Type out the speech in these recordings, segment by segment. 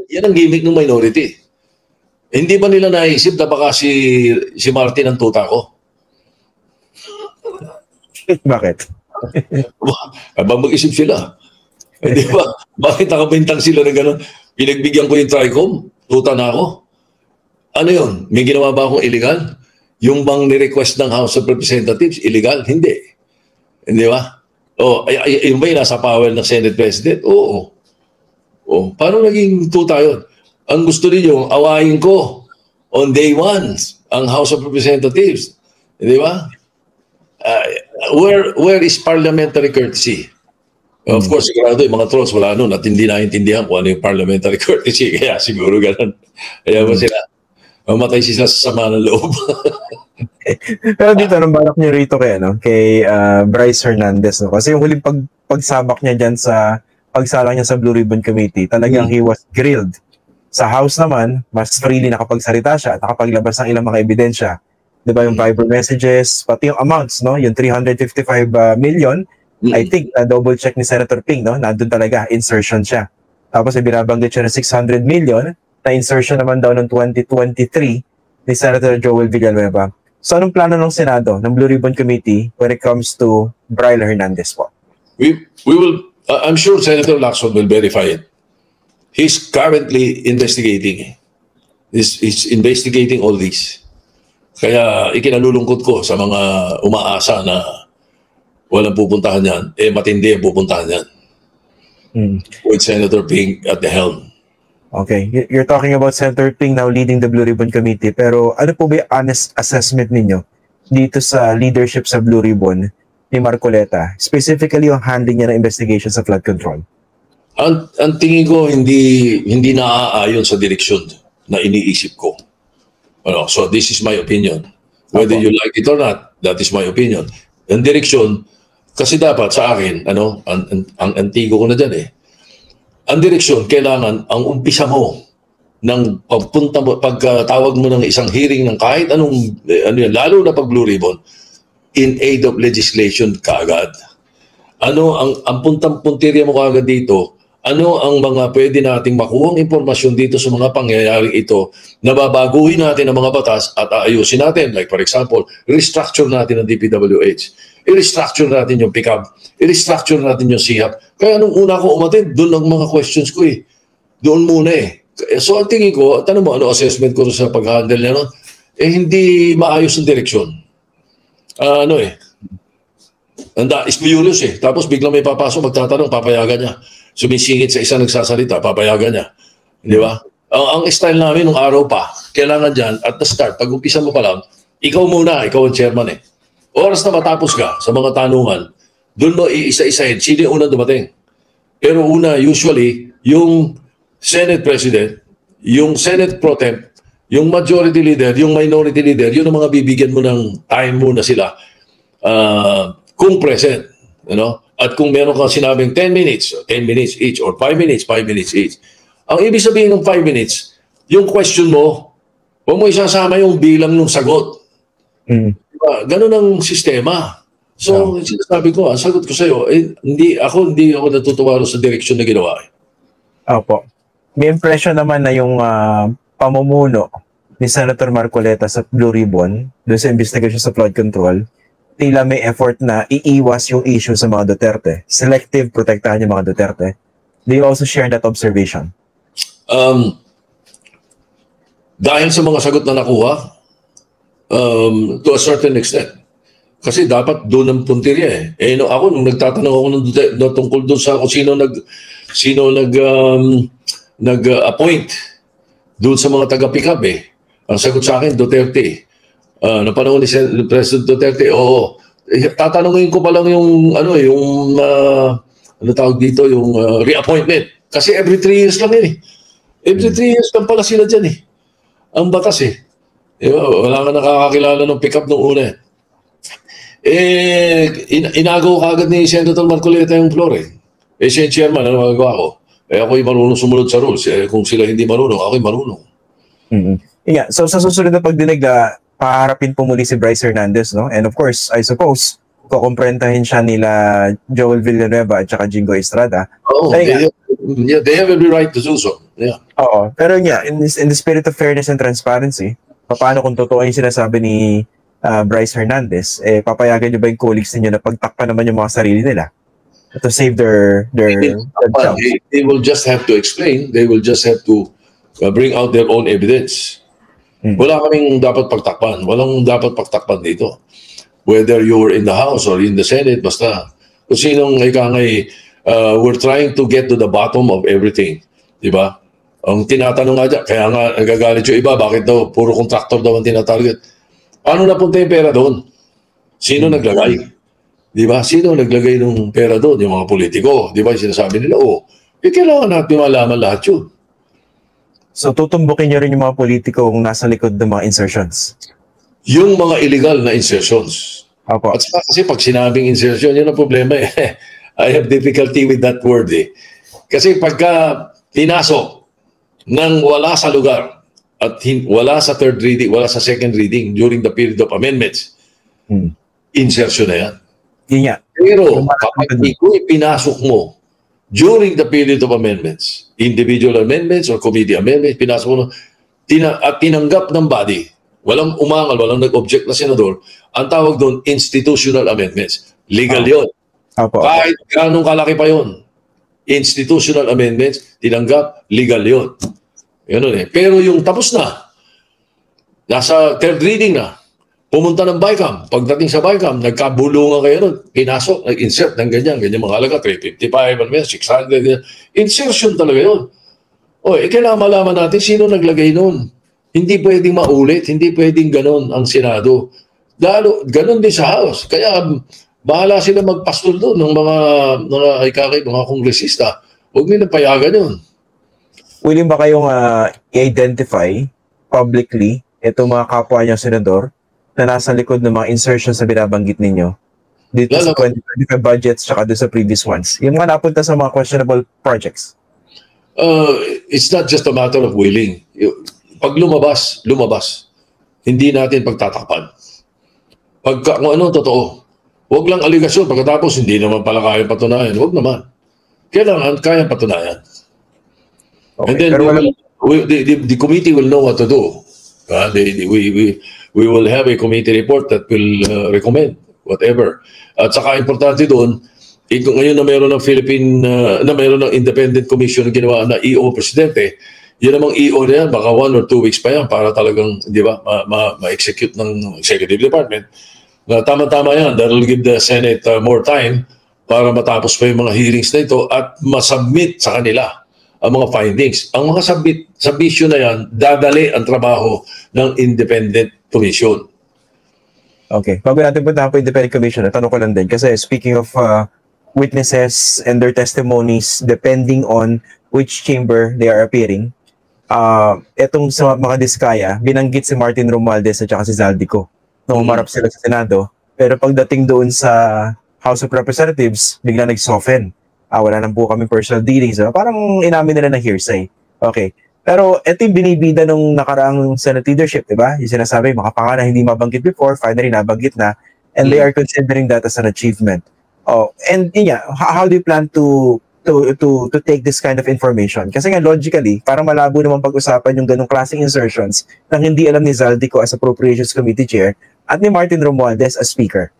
yan ang gimmick ng minority. Hindi ba nila naisip na baka si Martin ang tuta ko? Bakit? Abang mag-isip sila. Di ba? Bakit nakabintang sila na gano'n? Pinagbigyan ko yung TRICOM, tuta na ako. Ano yun? May ginawa ba akong illegal? Yung bang ni-request ng House of Representatives, illegal? Hindi. Hindi ba? Yung ba yung nasa power ng Senate President? Oo. Paano naging tuta yun? Ang gusto niyo, awayin ko on day one ang House of Representatives. Di ba? Where is parliamentary courtesy? Of course, sigurado yung mga trolls wala nun at hindi naintindihan kung ano yung parliamentary courtesy. Kaya siguro ganun. Kaya ba sila? Mamatay sila sa sama ng loob. Pero dito, anong balak niyo rito kay Bryce Hernandez? No? Kasi yung huling pagsabak niya dyan sa pagsalang niya sa Blue Ribbon Committee, talagang he was grilled. Sa House naman, mas freely nakapagsalita siya at nakapaglabas ng ilang mga ebidensya. Diba yung Viber messages, pati yung amounts, no? Yung 355 million, I think, double check ni Senator Ping, no? Nandun talaga, insertion siya. Tapos binabanggit siya ng 600 million, na insertion naman daw ng 2023 ni Senator Joel Villanueva. So anong plano ng Senado, ng Blue Ribbon Committee when it comes to Bryce Hernandez po? We will, I'm sure Senator Lacson will verify it. He's currently investigating. He's investigating all this. Kaya ikinalulungkot ko sa mga umaasa na walang pupuntahan yan, matindi ang pupuntahan yan. With Senator Ping at the helm. Okay. You're talking about Senator Ping now leading the Blue Ribbon Committee, pero ano po ba yung honest assessment ninyo dito sa leadership sa Blue Ribbon ni Marcoleta? Specifically yung handling niya ng investigation sa flood control. Ang tingin ko hindi naaayon sa direksyon na iniisip ko. So this is my opinion. Whether you like it or not, that is my opinion. Ang direksyon, kasi dapat sa akin, ang antigo ko na dyan ang direksyon, kailangan ang umpisa mo ng pagtawag mo ng isang hearing ng kahit anong, lalo na pag Blue Ribbon, in aid of legislation kaagad. Ang puntang-puntirya mo kaagad dito, ano ang mga pwede nating makuhang impormasyon dito sa mga pangyayaring ito na babaguhin natin ang mga batas at aayusin natin. Like for example, restructure natin ang DPWH. I-restructure natin yung pick-up. I-restructure natin yung SIHAP. Kaya nung una ko umatid, doon ang mga questions ko Doon muna So ang tingin ko, tanong mo, ano assessment ko sa pag-handle niya nun? Hindi maayos ang direksyon. Espuyulous Tapos biglang may papasok, magtatanong, papayagan niya. Sumisingit sa isang nagsasalita, papayagan niya. Di ba? Ang style namin nung araw pa, kailangan dyan, at the start, pag umpisa mo pa lang, ikaw muna, ikaw ang chairman Oras na matapos ka sa mga tanungan, doon mo iisa-isahin, sino yung unang dumating. Pero una, usually, yung Senate President, yung Senate Pro Temp, yung Majority Leader, yung Minority Leader, yun ang mga bibigyan mo ng time muna sila kung present. At kung meron kang sinabing 10 minutes each, or 5 minutes each. Ang ibig sabihin ng 5 minutes, yung question mo, huwag mo isasama yung bilang ng sagot. Diba? Ganun ang sistema. So, sinasabi ko, ang sagot ko sa'yo, hindi ako natutuwa sa direksyon na ginawa. Opo. May impression naman na yung pamumuno ni Senator Marcoleta sa Blue Ribbon, doon sa investigation sa flood control, tila may effort na iiwas yung issue sa mga Duterte. Selective, protektahan yung mga Duterte. Do you also share that observation? Dahil sa mga sagot na nakuha, to a certain extent. Kasi dapat doon ang puntirya ako, nung nagtatanong ako tungkol doon sa kung sino nag-appoint doon sa mga taga-pick-up ang sagot sa akin, Duterte na panahon ni President Duterte, tatanungin ko pa lang yung tawag dito, yung reappointment. Kasi every 3 years lang Every 3 years lang pala sila dyan Ang batas Diba? Wala ka nakakakilala ng pick-up nung una inagaw kagad ni Senator Marcoleta yung floor siya yung chairman, ano magagawa ko? Ako'y marunong sumunod sa rules. Kung sila hindi marunong, ako'y marunong. So sa susunod na pagdinig paharapin po muli si Bryce Hernandez, no? And of course, I suppose, kukomprentahin siya nila Joel Villanueva at saka Jingo Estrada. Oh, Ay, they have every right to do so. Yeah. Oo. Pero in the spirit of fairness and transparency, paano kung totoo yung sinasabi ni Bryce Hernandez, papayagan niyo ba yung colleagues ninyo na pagtakpan naman yung mga sarili nila to save their themselves? They will just have to explain. They will just have to bring out their own evidence. Wala kaming dapat pagtakpan. Walang dapat pagtakpan dito. Whether you're in the House or in the Senate, basta kung sinong we're trying to get to the bottom of everything. Diba? Ang tinatanong nga dyan, kaya nga nagagalit yung iba, bakit daw puro contractor daw ang tinatarget? Ano napunta yung pera doon? Sino naglagay? Diba? Sino naglagay ng pera doon? Yung mga politiko. Diba? Yung sinasabi nila, kailangan natin malaman lahat yun. So, tutumbukin nyo rin yung mga politiko kung nasa likod ng mga insertions? Yung mga illegal na insertions. Opo. At saka kasi pag sinabing insertion, yun ang problema eh. I have difficulty with that word eh. Kasi pagka pinasok nang wala sa lugar at wala sa third reading, wala sa second reading during the period of amendments, insertion na yan. Yun nga. Pero kapag ikaw pinasok mo during the period of amendments, individual amendments or committee amendments, pinasok mo at tinanggap ng body, walang umangal, walang nag-object na senador, ang tawag doon, institutional amendments. Legal yun. Opo. Kahit ganong kalaki pa yun. Institutional amendments, tinanggap, legal yun. Yun eh. Pero yung tapos na, nasa third reading na, pumunta ng BICAM. Pagdating sa BICAM, nagkabulungan kayo nun. Pinasok, nag-insert ng ganyan mga halaga, 355, 600, ganyan. Insertion talaga yun. Kailangan malaman natin sino naglagay nun. Hindi pwedeng maulit, hindi pwedeng ganon ang Senado. Ganon din sa House. Kaya bahala sila magpastol doon ng mga kongresista. Huwag nila payagan yun. Willing ba kayong i-identify publicly itong mga kapwa niyo senador na nasa likod ng mga insertions na binabanggit ninyo dito sa 2025 budgets tsaka doon sa previous ones? Yung mga napunta sa mga questionable projects. It's not just a matter of willing. Pag lumabas. Hindi natin pagtatakpan. Kung ano totoo. Huwag lang aligasyon. Pagkatapos, hindi naman pala kaya patunayan. Huwag naman. Kailangan kaya patunayan. Okay. And then the committee will know what to do. We will have a committee report that will recommend whatever. At saka importante doon, ngayon na mayroon ng mayroon ng independent commission na ginawa na EO presidente, yun namang EO na yan, baka 1 or 2 weeks pa yan para talagang, di ba, ma-execute ng executive department. Na tama-tama yan, that will give the Senate more time para matapos pa yung mga hearings na ito at masubmit sa kanila ang mga findings. Ang mga submission na yan, dadali ang trabaho ng independent commission. Okay. Bago natin punta po independent commission, tanong ko lang din. Kasi speaking of witnesses and their testimonies, depending on which chamber they are appearing, etong sa mga diskaya, binanggit si Martin Romualdez at saka si Zaldico nung umarap sila sa Senado. Pero pagdating doon sa House of Representatives, bigla nag-soften. Wala nang po kami personal dealings. Parang inamin nila na hearsay. Okay. Pero ito yung binibida nung nakaraang Senate leadership, di ba? Yung sinasabi, mga pangalan hindi mabanggit before, finally nabanggit na, and they are considering that as an achievement. And yeah, how do you plan to take this kind of information? Kasi nga logically, parang malabo naman pag-usapan yung ganong klaseng insertions nang hindi alam ni Zaldico as Appropriations Committee Chair at ni Martin Romualdez as Speaker.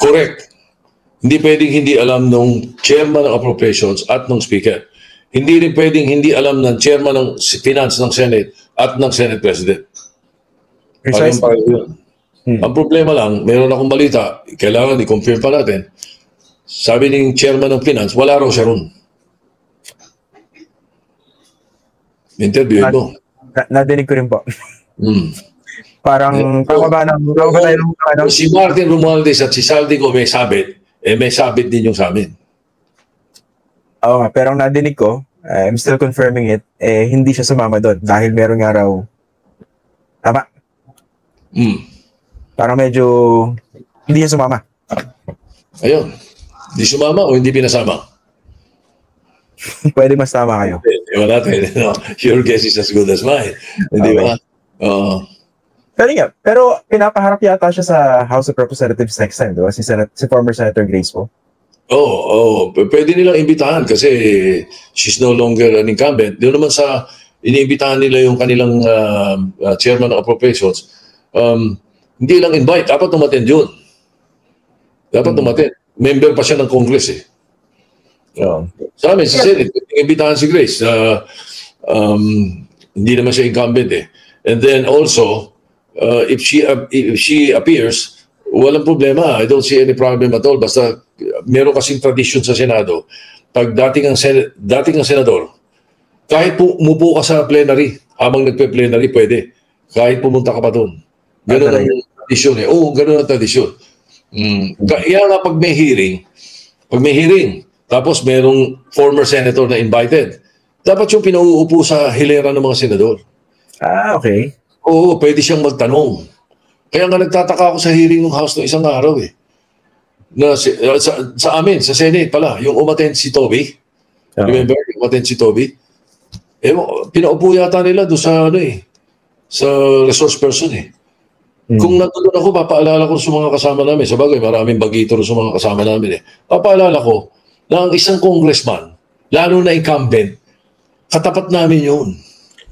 Correct. Hindi pwedeng hindi alam nung chairman ng appropriations at nung speaker. Hindi rin pwedeng hindi alam ng chairman ng finance ng Senate at ng Senate President. Precisely. Ang problema lang, meron akong balita, kailangan i-confirm pa natin. Sabi ng chairman ng finance, wala raw siya ron. Interview mo. Nadinig ko rin po. Parang si Martin Romualdez at si Zaldico may sabit, may sabit din yung sa amin. Oo, pero ang nadinig ko, I'm still confirming it, hindi siya sumama doon dahil meron nga raw tama. Parang medyo hindi siya sumama. Ayun. Hindi sumama o hindi pinasama? Pwede mas tama kayo. Ewan natin. Your guess is as good as mine. Hindi ba? pero pinapaharap yata siya sa House of Representatives next time, di ba? Si former Senator Grace po. Pwede nilang imbitahan kasi she's no longer an incumbent. Doon naman sa iniimbitahan nila yung kanilang chairman ng appropriations, hindi lang invite, dapat umattend yun. Dapat umattend. Member pa siya ng Congress eh. Sa amin, sa Senate, imbitahan si Grace. Hindi naman siya incumbent eh. And then also, if she appears, walang problema. I don't see any problem at all. Basta meron kasing tradisyon sa Senado. Pag dating ang senador, kahit umupo ka sa plenary, habang nagpe-plenary, pwede. Kahit pumunta ka pa doon. Ganun ang tradisyon eh. Ganun ang tradisyon. Kaya nga pag may hearing, tapos merong former senator na invited, dapat yung pinauupo sa hilera ng mga senador. Okay. Pwede siyang magtanong. Kaya nga nagtataka ako sa hearing ng House ng isang araw eh. Na sa amin, sa Senate pala, yung umattend si Toby. Remember, yung umattend si Toby? Pinaupo yata nila doon sa sa resource person eh. Kung nandun ako, papaalala ko sa mga kasama namin. Sa bagay, maraming bagito sa mga kasama namin eh. Papaalala ko na ang isang congressman, lalo na incumbent, katapat namin yun.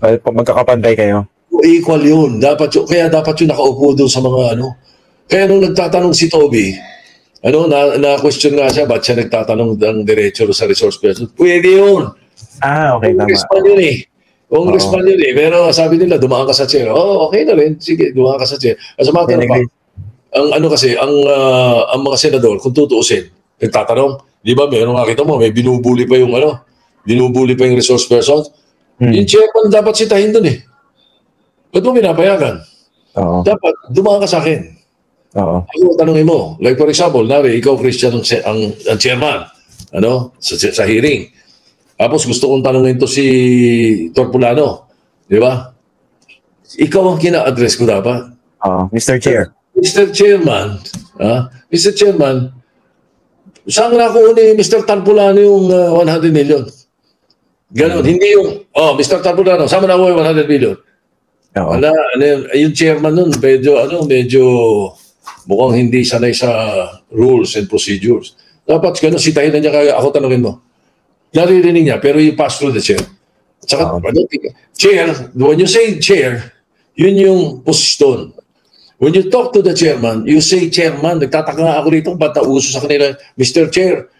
Magkakapantay kayo. Equal yun. Kaya dapat yun nakaupo doon sa mga Kaya nung nagtatanong si Toby, na-question nga siya, ba't siya nagtatanong ng diretso sa resource person? Pwede yun. Okay, Congressman yun eh. Congressman yun eh. Pero sabi nila, dumaan ka sa chair. Okay na rin. Sige, dumaan ka sa chair. As a matter of fact, ang mga senador, kung tutuusin, nagtatanong, di ba, meron nakita mo, may binubuli pa yung resource person. Yung chairman dapat sitahin dun eh. Ba't mo pinapayagan? Dapat, dumaan ka sa akin. Ako, tanongin mo. Like for example, ikaw, Christian, ang chairman, sa hearing. Tapos gusto kong tanongin to si Torpulano. Di ba? Ikaw ang kina-address ko dapat. Mr. Chair. Mr. Chairman, Mr. Chairman, saan na ako ni Mr. Torpulano yung 100 million? Ganon. Hindi yung, Mr. Torpulano, saan na ako yung 100 million? Yung chairman nun, medyo mukhang hindi sanay sa rules and procedures. Dapat gano'n, sitahin na niya kaya ako tanongin mo. Naririnig niya, pero you pass through the chair. Tsaka, chair, when you say chair, yun yung posisyon. When you talk to the chairman, you say chairman. Nagtataka nga ako rito, ba't nauso sa kanila, Mr. Chair,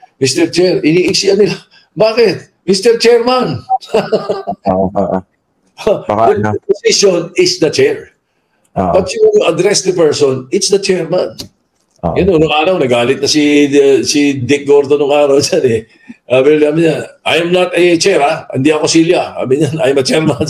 iniiksiyan nila. Bakit? Mr. Chairman. The position is the chair. But you address the person, it's the chairman. Nung araw, nagalit na si Dick Gordon nung araw dyan eh. Sabi niya, I am not a chair, hindi ako silya. Sabi niya, I am a chairman.